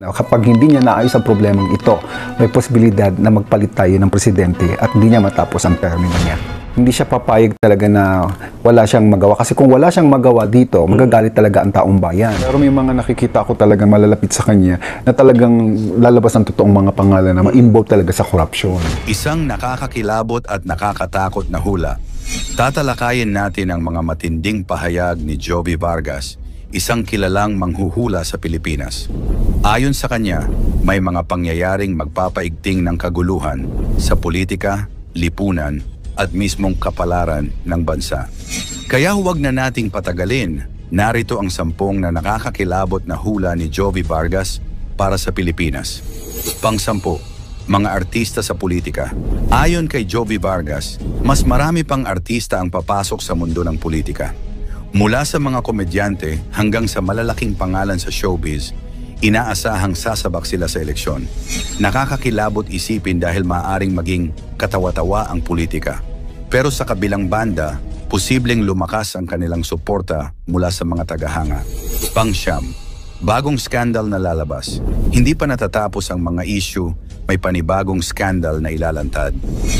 Kapag hindi niya naayos ang problemang ito, may posibilidad na magpalit tayo ng presidente at hindi niya matapos ang termino niya. Hindi siya papayag talaga na wala siyang magawa. Kasi kung wala siyang magawa dito, magagalit talaga ang taong bayan. Pero may mga nakikita ako talaga malalapit sa kanya na talagang lalabas ang totoong mga pangalan na ma-involve talaga sa korupsyon. Isang nakakakilabot at nakakatakot na hula. Tatalakayin natin ang mga matinding pahayag ni Jovi Vargas, isang kilalang manghuhula sa Pilipinas. Ayon sa kanya, may mga pangyayaring magpapaigting ng kaguluhan sa politika, lipunan, at mismong kapalaran ng bansa. Kaya huwag na nating patagalin, narito ang 10 na nakakakilabot na hula ni Jovi Vargas para sa Pilipinas. Pang-10, mga artista sa politika. Ayon kay Jovi Vargas, mas marami pang artista ang papasok sa mundo ng politika. Mula sa mga komedyante hanggang sa malalaking pangalan sa showbiz, inaasahang sasabak sila sa eleksyon. Nakakakilabot isipin dahil maaaring maging katawa-tawa ang politika. Pero sa kabilang banda, posibleng lumakas ang kanilang suporta mula sa mga tagahanga. Pang-9, bagong skandal na lalabas. Hindi pa natatapos ang mga issue, may panibagong skandal na ilalantad.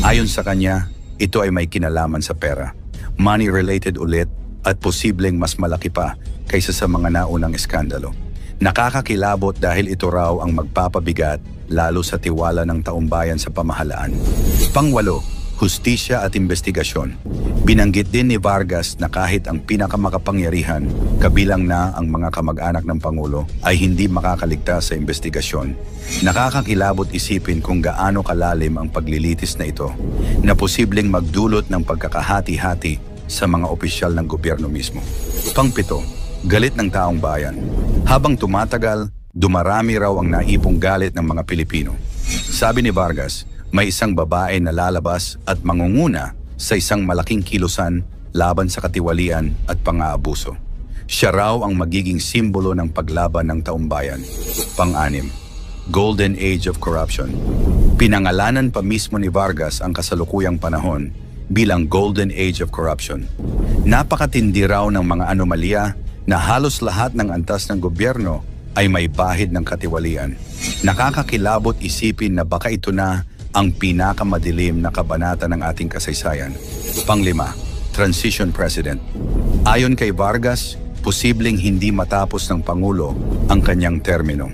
Ayon sa kanya, ito ay may kinalaman sa pera. Money-related ulit, at posibleng mas malaki pa kaysa sa mga naunang eskandalo. Nakakakilabot dahil ito raw ang magpapabigat lalo sa tiwala ng taumbayan sa pamahalaan. Pang-8, hustisya at investigasyon. Binanggit din ni Vargas na kahit ang pinakamakapangyarihan, kabilang na ang mga kamag-anak ng Pangulo, ay hindi makakaligtas sa investigasyon. Nakakakilabot isipin kung gaano kalalim ang paglilitis na ito, na posibleng magdulot ng pagkakahati-hati sa mga opisyal ng gobyerno mismo. Pang-7, galit ng taong bayan. Habang tumatagal, dumarami raw ang naipong galit ng mga Pilipino. Sabi ni Vargas, may isang babae na lalabas at mangunguna sa isang malaking kilusan laban sa katiwalian at pang-aabuso. Siya raw ang magiging simbolo ng paglaban ng taong bayan. Pang-6, Golden Age of Corruption. Pinangalanan pa mismo ni Vargas ang kasalukuyang panahon bilang Golden Age of Corruption. Napakatindi raw ng mga anomalya na halos lahat ng antas ng gobyerno ay may bahid ng katiwalian. Nakakakilabot isipin na baka ito na ang pinakamadilim na kabanata ng ating kasaysayan. Pang-5, Transition President. Ayon kay Vargas, posibleng hindi matapos ng Pangulo ang kanyang termino.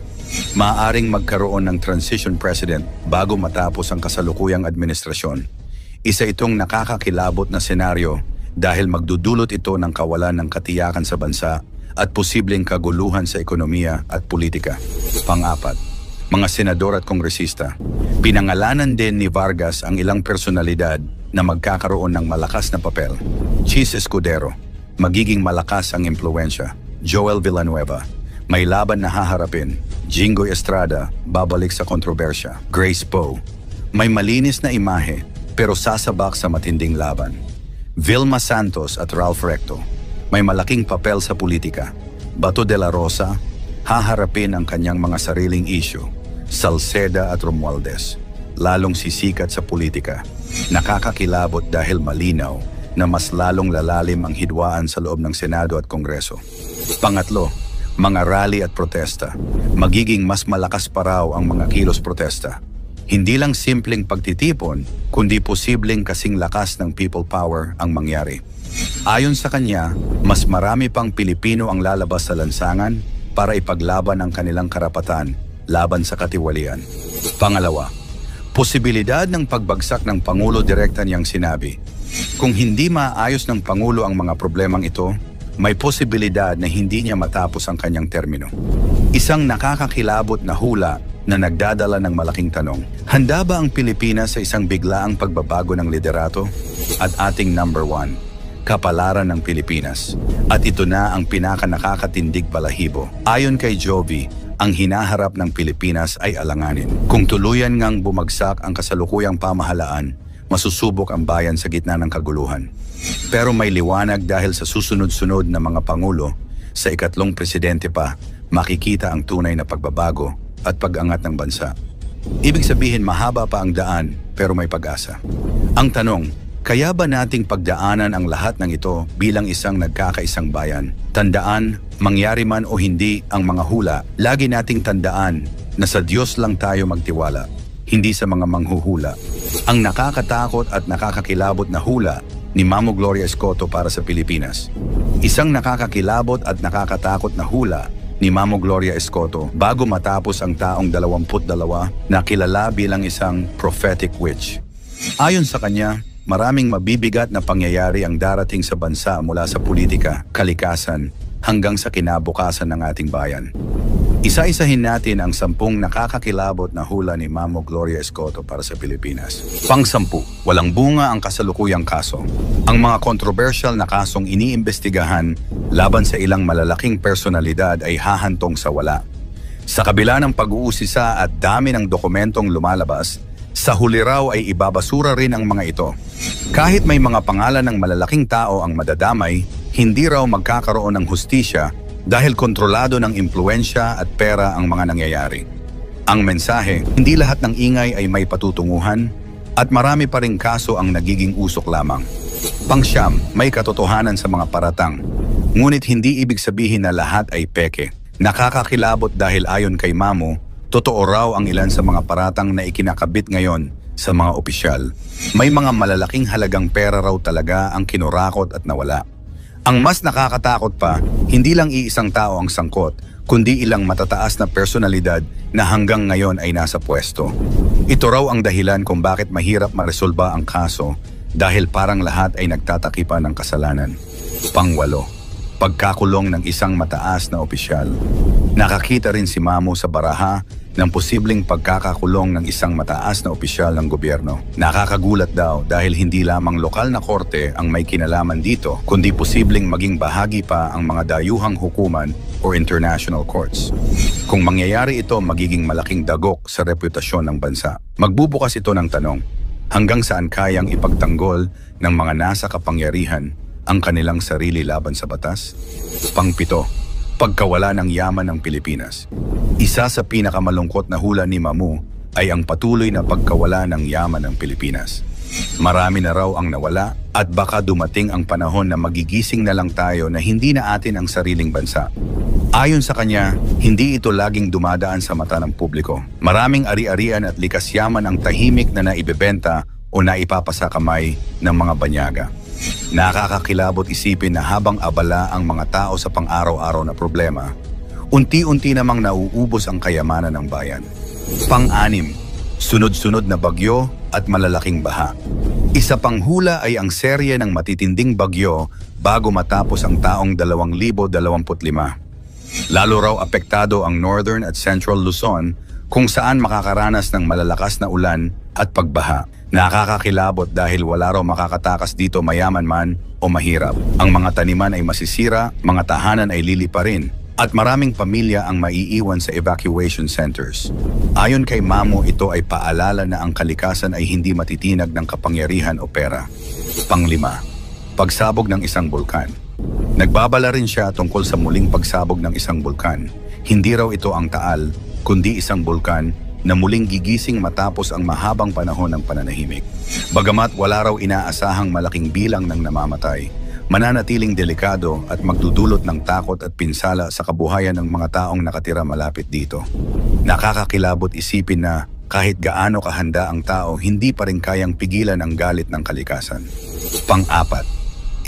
Maaaring magkaroon ng Transition President bago matapos ang kasalukuyang administrasyon. Isa itong nakakakilabot na senaryo dahil magdudulot ito ng kawalan ng katiyakan sa bansa at posibleng kaguluhan sa ekonomiya at politika. Pang-4, mga senador at kongresista. Pinangalanan din ni Vargas ang ilang personalidad na magkakaroon ng malakas na papel. Chis Escudero, magiging malakas ang impluensya. Joel Villanueva, may laban na haharapin. Jingoy Estrada, babalik sa kontrobersya. Grace Poe, may malinis na imahe pero sasabak sa matinding laban. Vilma Santos at Ralph Recto, may malaking papel sa politika. Bato de la Rosa, haharapin ang kanyang mga sariling issue. Salceda at Romualdez, lalong sisikat sa politika. Nakakakilabot dahil malinaw na mas lalong lalalim ang hidwaan sa loob ng Senado at Kongreso. Pang-8, mga rally at protesta. Magiging mas malakas pa raw ang mga kilos protesta. Hindi lang simpleng pagtitipon, kundi posibleng kasing lakas ng people power ang mangyari. Ayon sa kanya, mas marami pang Pilipino ang lalabas sa lansangan para ipaglaban ang kanilang karapatan laban sa katiwalian. Pang-2, posibilidad ng pagbagsak ng Pangulo direkta niyang sinabi. Kung hindi maayos ng Pangulo ang mga problemang ito, may posibilidad na hindi niya matapos ang kanyang termino. Isang nakakakilabot na hula na nagdadala ng malaking tanong. Handa ba ang Pilipinas sa isang biglaang pagbabago ng liderato? At ating number 1, kapalaran ng Pilipinas. At ito na ang pinaka-nakakatindig balahibo. Ayon kay Jovi, ang hinaharap ng Pilipinas ay alanganin. Kung tuluyan ngang bumagsak ang kasalukuyang pamahalaan, masusubok ang bayan sa gitna ng kaguluhan. Pero may liwanag dahil sa susunod-sunod na mga pangulo, sa ikatlong presidente pa, makikita ang tunay na pagbabago at pag-angat ng bansa. Ibig sabihin mahaba pa ang daan pero may pag-asa. Ang tanong, Kaya ba nating pagdaanan ang lahat ng ito bilang isang nagkakaisang bayan? Tandaan, mangyari man o hindi ang mga hula, lagi nating tandaan na sa Diyos lang tayo magtiwala, hindi sa mga manghuhula. Ang nakakatakot at nakakakilabot na hula ni Mamo Gloria Escoto para sa Pilipinas. Isang nakakakilabot at nakakatakot na hula ni Mamo Gloria Escoto bago matapos ang taong 22 na kilala bilang isang prophetic witch. Ayon sa kanya, maraming mabibigat na pangyayari ang darating sa bansa mula sa politika, kalikasan, hanggang sa kinabukasan ng ating bayan. Isa-isahin natin ang 10 nakakakilabot na hula ni Mamo Gloria Escoto para sa Pilipinas. Pang-10, walang bunga ang kasalukuyang kaso. Ang mga controversial na kasong iniimbestigahan laban sa ilang malalaking personalidad ay hahantong sa wala. Sa kabila ng pag-uusisa at dami ng dokumentong lumalabas, sa huli raw ay ibabasura rin ang mga ito. Kahit may mga pangalan ng malalaking tao ang madadamay, hindi raw magkakaroon ng hustisya dahil kontrolado ng impluensya at pera ang mga nangyayari. Ang mensahe, hindi lahat ng ingay ay may patutunguhan at marami pa ring kaso ang nagiging usok lamang. Pang-9, may katotohanan sa mga paratang. Ngunit hindi ibig sabihin na lahat ay peke. Nakakakilabot dahil ayon kay Mamo, totoo raw ang ilan sa mga paratang na ikinakabit ngayon sa mga opisyal. May mga malalaking halagang pera raw talaga ang kinurakot at nawala. Ang mas nakakatakot pa, hindi lang iisang tao ang sangkot, kundi ilang matataas na personalidad na hanggang ngayon ay nasa pwesto. Ito raw ang dahilan kung bakit mahirap maresolba ang kaso dahil parang lahat ay nagtatakipan ng kasalanan. Pang-8, pagkakulong ng isang mataas na opisyal. Nakakita rin si Mamo sa baraha ng posibleng pagkakakulong ng isang mataas na opisyal ng gobyerno. Nakakagulat daw dahil hindi lamang lokal na korte ang may kinalaman dito, kundi posibleng maging bahagi pa ang mga dayuhang hukuman o international courts. Kung mangyayari ito, magiging malaking dagok sa reputasyon ng bansa. Magbubukas ito ng tanong, hanggang saan kayang ipagtanggol ng mga nasa kapangyarihan ang kanilang sarili laban sa batas? Pang-7, pagkawala ng yaman ng Pilipinas. Isa sa pinakamalungkot na hula ni Mamo ay ang patuloy na pagkawala ng yaman ng Pilipinas. Marami na raw ang nawala at baka dumating ang panahon na magigising na lang tayo na hindi na atin ang sariling bansa. Ayon sa kanya, hindi ito laging dumadaan sa mata ng publiko. Maraming ari-arian at likas yaman ang tahimik na naibebenta o naipapasa kamay ng mga banyaga. Nakakakilabot isipin na habang abala ang mga tao sa pang-araw-araw na problema, unti-unti namang nauubos ang kayamanan ng bayan. Pang-6, sunod-sunod na bagyo at malalaking baha. Isa pang hula ay ang serye ng matitinding bagyo bago matapos ang taong 2025. Lalo raw apektado ang Northern at Central Luzon kung saan makakaranas ng malalakas na ulan at pagbaha. Nakakakilabot dahil wala raw makakatakas dito mayaman man o mahirap. Ang mga taniman ay masisira, mga tahanan ay liliparin, at maraming pamilya ang maiiwan sa evacuation centers. Ayon kay Mamo, ito ay paalala na ang kalikasan ay hindi matitinag ng kapangyarihan o pera. Pang-5, pagsabog ng isang bulkan. Nagbabala rin siya tungkol sa muling pagsabog ng isang bulkan. Hindi raw ito ang Taal, kundi isang bulkan na muling gigising matapos ang mahabang panahon ng pananahimik. Bagamat wala raw inaasahang malaking bilang ng namamatay, mananatiling delikado at magdudulot ng takot at pinsala sa kabuhayan ng mga taong nakatira malapit dito. Nakakakilabot isipin na kahit gaano kahanda ang tao, hindi pa rin kayang pigilan ang galit ng kalikasan. Pang-4,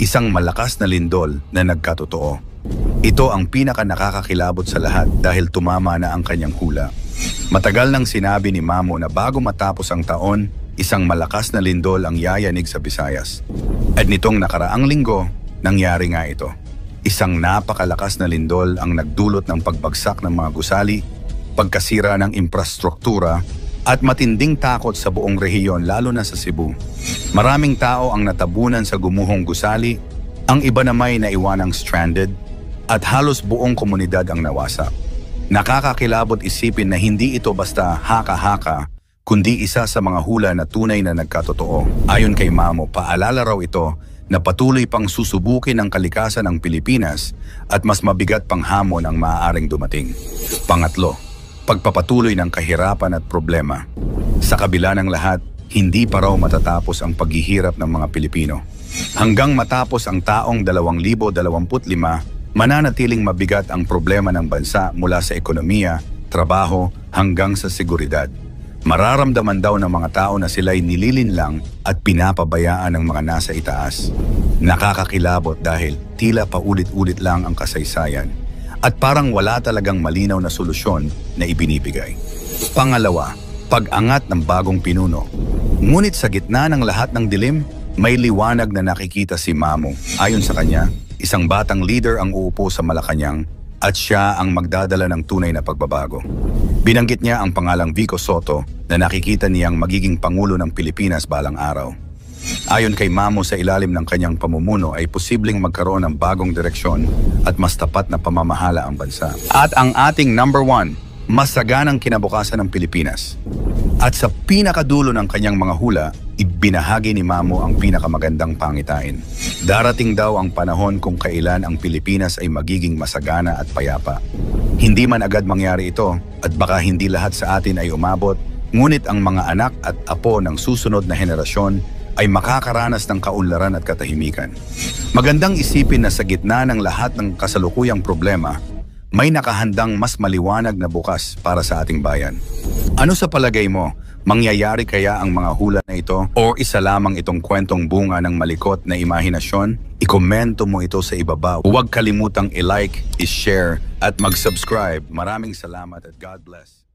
isang malakas na lindol na nagkatotoo. Ito ang pinaka nakakakilabot sa lahat dahil tumama na ang kanyang hula. Matagal nang sinabi ni Mamo na bago matapos ang taon, isang malakas na lindol ang yayanig sa Visayas. At nitong nakaraang linggo, nangyari nga ito. Isang napakalakas na lindol ang nagdulot ng pagbagsak ng mga gusali, pagkasira ng infrastruktura, at matinding takot sa buong rehiyon lalo na sa Cebu. Maraming tao ang natabunan sa gumuhong gusali, ang iba naman ay naiwanang stranded, at halos buong komunidad ang nawasak. Nakakakilabot isipin na hindi ito basta haka-haka, kundi isa sa mga hula na tunay na nagkatotoo. Ayon kay Mamo, paalala raw ito na patuloy pang susubukin ang kalikasan ng Pilipinas at mas mabigat pang hamon ang maaaring dumating. Pang-8, pagpapatuloy ng kahirapan at problema. Sa kabila ng lahat, hindi pa raw matatapos ang paghihirap ng mga Pilipino. Hanggang matapos ang taong 2025, mananatiling mabigat ang problema ng bansa mula sa ekonomiya, trabaho, hanggang sa seguridad. Mararamdaman daw ng mga tao na sila'y nililinlang at pinapabayaan ng mga nasa itaas. Nakakakilabot dahil tila paulit-ulit lang ang kasaysayan at parang wala talagang malinaw na solusyon na ibinibigay. Pangalawa, pag-angat ng bagong pinuno. Ngunit sa gitna ng lahat ng dilim, may liwanag na nakikita si Mamo. Ayon sa kanya, isang batang leader ang uupo sa Malacanang at siya ang magdadala ng tunay na pagbabago. Binanggit niya ang pangalang Vico Sotto na nakikita niyang magiging Pangulo ng Pilipinas balang araw. Ayon kay Mamo, sa ilalim ng kanyang pamumuno ay posibleng magkaroon ng bagong direksyon at mas tapat na pamamahala ang bansa. At ang ating number 1, masaganang kinabukasan ng Pilipinas. At sa pinakadulo ng kanyang mga hula, ibinahagi ni Mamo ang pinakamagandang pangitain. Darating daw ang panahon kung kailan ang Pilipinas ay magiging masagana at payapa. Hindi man agad mangyari ito at baka hindi lahat sa atin ay umabot, ngunit ang mga anak at apo ng susunod na henerasyon ay makakaranas ng kaunlaran at katahimikan. Magandang isipin na sa gitna ng lahat ng kasalukuyang problema, may nakahandang mas maliwanag na bukas para sa ating bayan. Ano sa palagay mo? Mangyayari kaya ang mga hula na ito o isa lamang itong kwentong bunga ng malikot na imahinasyon? Ikomento mo ito sa ibaba. Huwag kalimutang i-like, i-share at mag-subscribe. Maraming salamat at God bless.